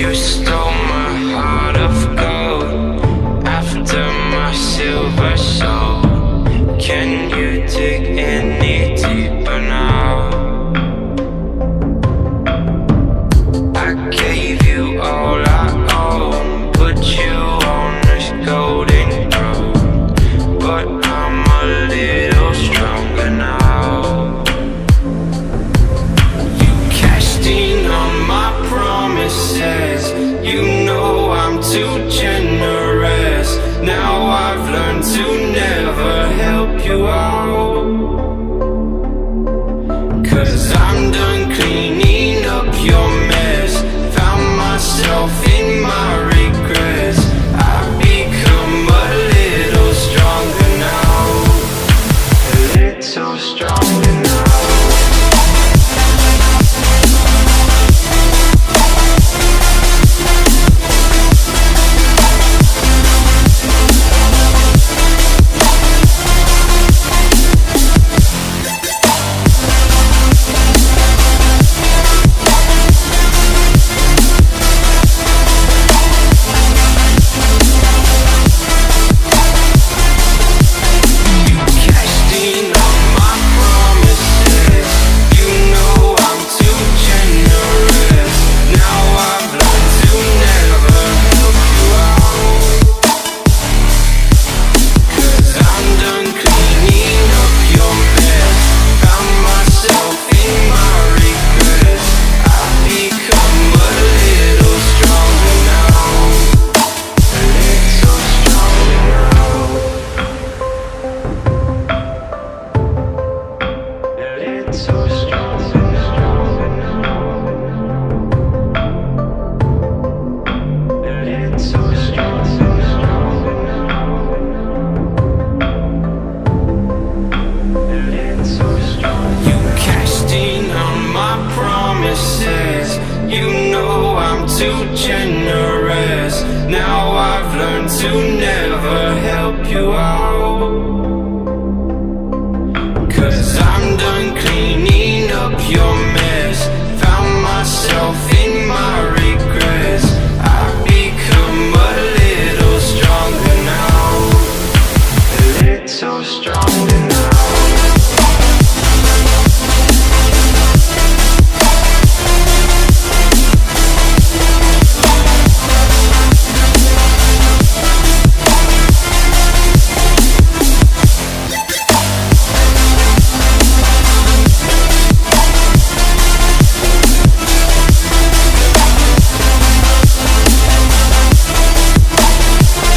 You stole my heart of gold after my silver soul. Can you dig any deeper now? I gave you all I own, put you on this golden throne, but I'm a little stronger now. You cashed in on my promises, you know I'm too generous. Now I've learned to never help you out, 'cause I'm done cleaning up your mess. Found myself in my regrets. I've become a little stronger now, a little stronger now. You know I'm too generous. Now I've learned to never help you out, 'cause I'm done cleaning up your